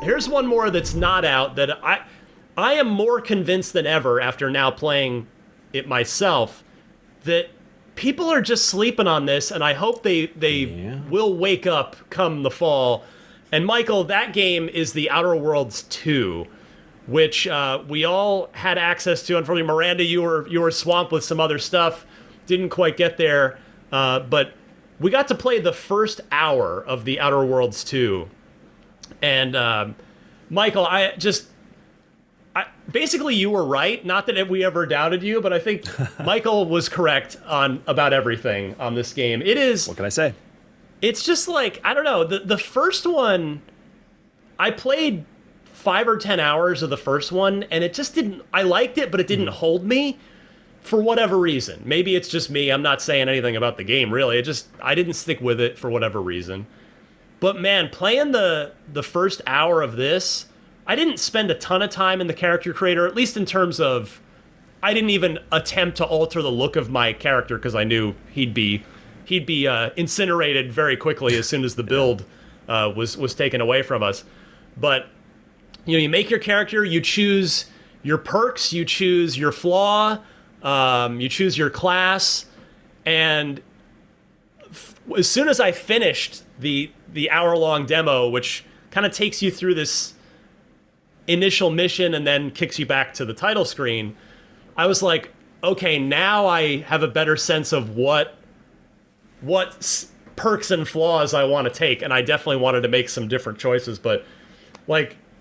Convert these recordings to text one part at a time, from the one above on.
Here's one more that's not out that I am more convinced than ever after now playing it myself that people are just sleeping on this, and I hope they will wake up come the fall. And Michael, that game is the Outer Worlds 2, which we all had access to. Unfortunately, Miranda, you were swamped with some other stuff, didn't quite get there, but we got to play the first hour of the Outer Worlds 2. And Michael, basically you were right. Not that we ever doubted you, but I think Michael was correct about everything on this game. It is. What can I say? It's just like, I don't know. The first one, I played 5 or 10 hours of the first one, and it just didn't. I liked it, but it didn't hold me for whatever reason. Maybe it's just me. I'm not saying anything about the game really. I didn't stick with it for whatever reason. But man, playing the first hour of this, I didn't spend a ton of time in the character creator, at least in terms of, I didn't even attempt to alter the look of my character because I knew he'd be incinerated very quickly as soon as the build was taken away from us. But you make your character, you choose your perks, you choose your flaw, you choose your class, and as soon as I finished the hour-long demo, which kind of takes you through this initial mission and then kicks you back to the title screen, I was like, okay, now I have a better sense of what perks and flaws I want to take, and I definitely wanted to make some different choices. But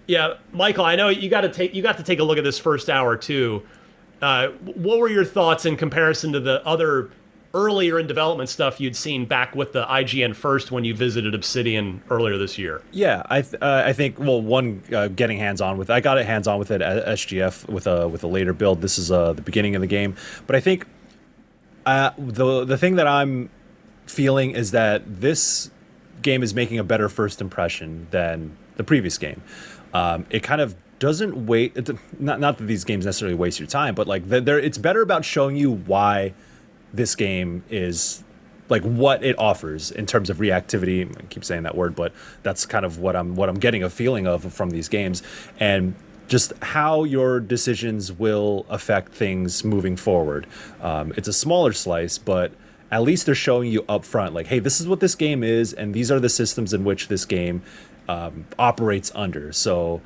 yeah, Michael, I know you got to take a look at this first hour too. What were your thoughts in comparison to the other earlier in development stuff you'd seen back with the IGN first when you visited Obsidian earlier this year? Yeah, I think getting hands-on with, I got it hands-on with it at SGF with a later build. This is the beginning of the game, but I think the thing that I'm feeling is that this game is making a better first impression than the previous game. It kind of doesn't wait. Not that these games necessarily waste your time, but it's better about showing you why this game is, what it offers in terms of reactivity. I keep saying that word, but that's kind of what I'm getting a feeling of from these games, and just how your decisions will affect things moving forward. It's a smaller slice, but at least they're showing you up front, hey, this is what this game is, and these are the systems in which this game operates under. So,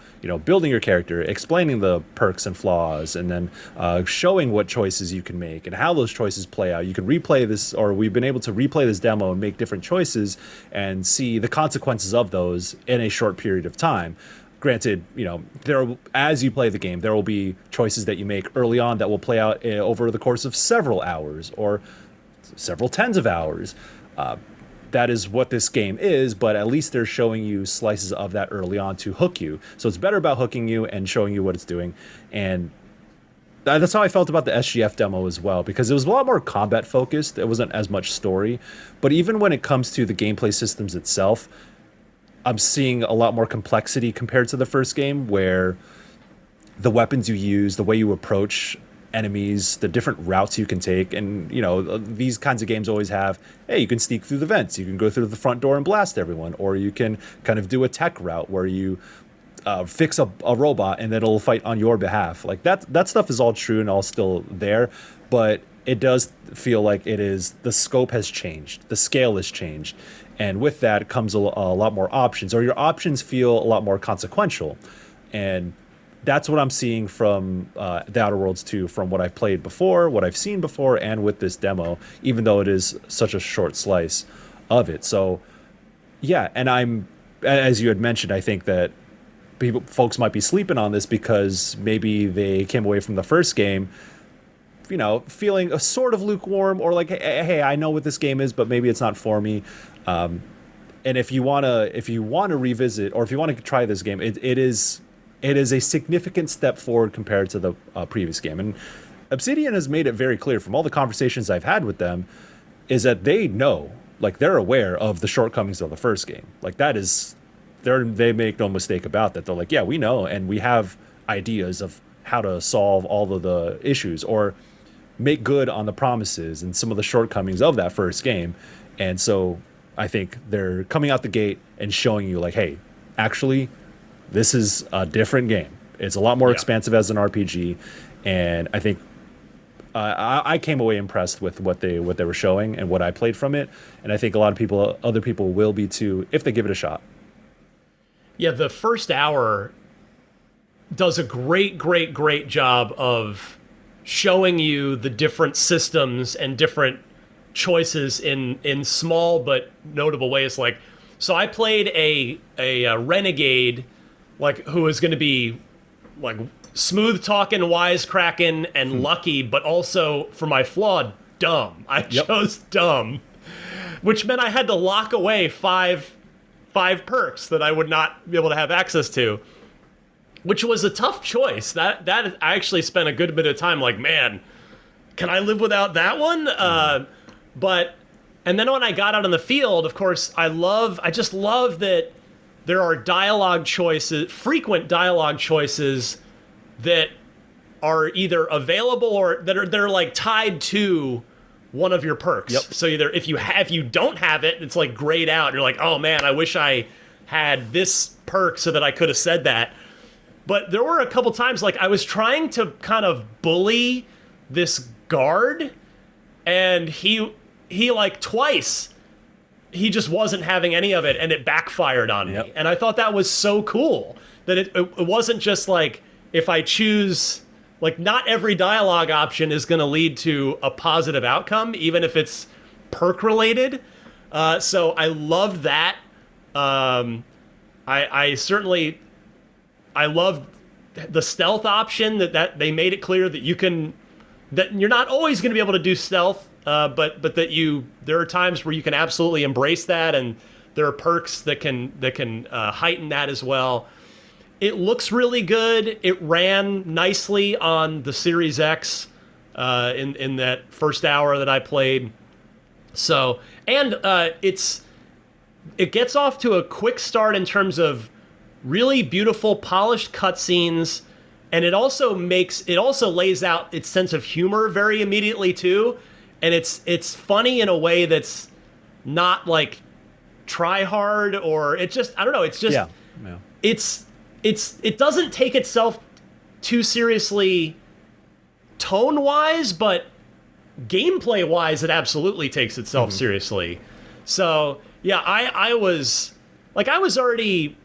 building your character, explaining the perks and flaws, and then showing what choices you can make and how those choices play out. You can replay this, or we've been able to replay this demo and make different choices and see the consequences of those in a short period of time. Granted, as you play the game, there will be choices that you make early on that will play out over the course of several hours or several tens of hours. That is what this game is, but at least they're showing you slices of that early on to hook you. So it's better about hooking you and showing you what it's doing. And that's how I felt about the SGF demo as well, because it was a lot more combat focused. It wasn't as much story. But even when it comes to the gameplay systems itself, I'm seeing a lot more complexity compared to the first game, where the weapons you use, the way you approach enemies, the different routes you can take, and these kinds of games always have, hey, you can sneak through the vents, you can go through the front door and blast everyone, or you can kind of do a tech route where you fix a robot and then it'll fight on your behalf. That stuff is all true and all still there, but it does feel like the scope has changed, the scale has changed, and with that comes a lot more options, or your options feel a lot more consequential. And that's what I'm seeing from the Outer Worlds 2, from what I've played before, what I've seen before, and with this demo, even though it is such a short slice of it. So, yeah, and as you had mentioned, I think that folks might be sleeping on this because maybe they came away from the first game, feeling a sort of lukewarm, or hey, I know what this game is, but maybe it's not for me. And if you want to revisit, or if you want to try this game, it is a significant step forward compared to the previous game. And Obsidian has made it very clear from all the conversations I've had with them is that they know, they're aware of the shortcomings of the first game. They make no mistake about that. They're like, yeah, we know, and we have ideas of how to solve all of the issues or make good on the promises and some of the shortcomings of that first game. And so I think they're coming out the gate and showing you like, hey, actually, this is a different game. It's a lot more expansive as an RPG, and I think I came away impressed with what they were showing and what I played from it, and I think a lot of other people will be too if they give it a shot. Yeah, the first hour does a great job of showing you the different systems and different choices in small but notable ways. Like, so I played a renegade, like, who is going to be like smooth talking, wisecracking, and lucky, but also for my flaw, dumb. I chose dumb, which meant I had to lock away five perks that I would not be able to have access to, which was a tough choice. That I actually spent a good bit of time like, man, can I live without that one? And then when I got out on the field, of course, I just love that there are frequent dialogue choices that are either available or they're like tied to one of your perks. Yep. So either if you don't have it, it's like grayed out. You're like, oh man, I wish I had this perk so that I could have said that. But there were a couple times like I was trying to kind of bully this guard, and he like twice he just wasn't having any of it, and it backfired on me. And I thought that was so cool that it wasn't just like, if I choose, like, not every dialogue option is going to lead to a positive outcome, even if it's perk related. So I loved that. I certainly loved the stealth option that they made it clear that that you're not always going to be able to do stealth, but that there are times where you can absolutely embrace that, and there are perks that can heighten that as well. It looks really good. It ran nicely on the Series X in that first hour that I played. So, and it gets off to a quick start in terms of really beautiful, polished cutscenes, and it also lays out its sense of humor very immediately too, and it's funny in a way that's not like try hard, or it just, I don't know, it's just it doesn't take itself too seriously tone wise, but gameplay wise it absolutely takes itself seriously. So yeah, I was already,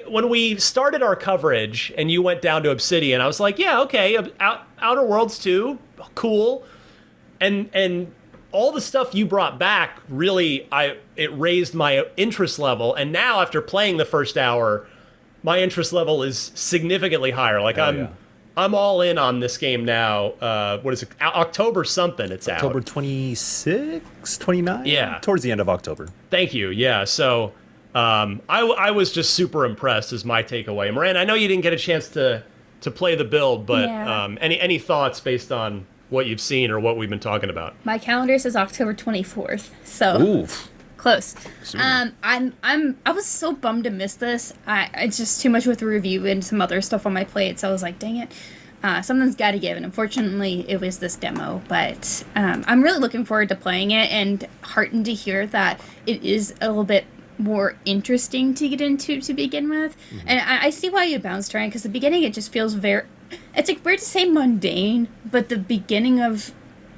when we started our coverage and you went down to Obsidian, I was like, yeah, okay, Outer Worlds 2, cool. And all the stuff you brought back, really, it raised my interest level. And now after playing the first hour, my interest level is significantly higher. Like, I'm all in on this game now. What is it? October something it's October out. 26, 29? Yeah. Towards the end of October. Thank you. Yeah. So I was just super impressed is my takeaway. Miranda, I know you didn't get a chance to play the build, but any thoughts based on what you've seen or what we've been talking about? My calendar says October 24th. So Oof. Close. I was so bummed to miss this. It's just too much with the review and some other stuff on my plate, so I was like, dang it. Something's got to give, and unfortunately, it was this demo. But I'm really looking forward to playing it, and heartened to hear that it is a little bit more interesting to get into to begin with. Mm-hmm. And I see why you bounced around, because the beginning, it just feels it's like weird to say mundane, but the beginning of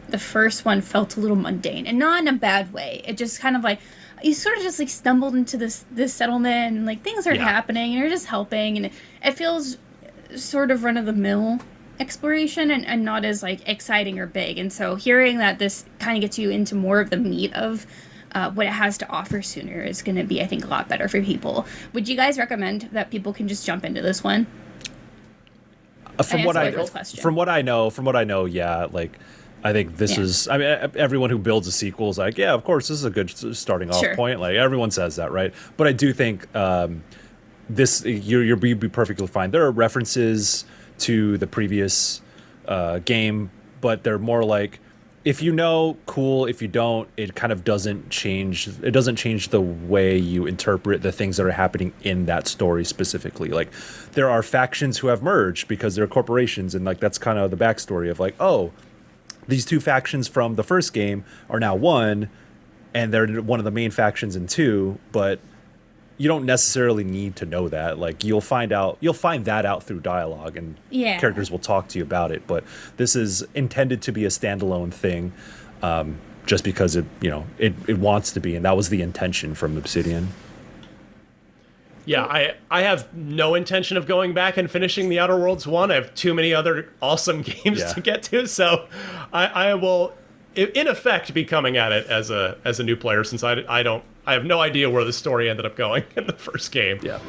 the first one felt a little mundane, and not in a bad way. It just kind of like, you sort of just like stumbled into this settlement, and like things are happening, and you're just helping, and it feels sort of run-of-the-mill exploration, and not as like exciting or big. And so hearing that this kind of gets you into more of the meat of what it has to offer sooner is going to be, I think, a lot better for people. Would you guys recommend that people can just jump into this one? From what I know, yeah, like, I think this is, I mean, everyone who builds a sequel is like, yeah, of course, this is a good starting off point. Like, everyone says that, right? But I do think this, you'll be perfectly fine. There are references to the previous game, but they're more like, if you know, cool. If you don't, it kind of doesn't change. It doesn't change the way you interpret the things that are happening in that story specifically. Like, there are factions who have merged because they're corporations, and like that's kind of the backstory of like, oh, these two factions from the first game are now one, and they're one of the main factions in 2, but you don't necessarily need to know that. Like, you'll find that out through dialogue, and characters will talk to you about it. But this is intended to be a standalone thing, just because it wants to be, and that was the intention from Obsidian. Yeah, I have no intention of going back and finishing The Outer Worlds 1. I have too many other awesome games to get to, so I will, in effect, be coming at it as a new player, since I have no idea where the story ended up going in the first game. Yeah.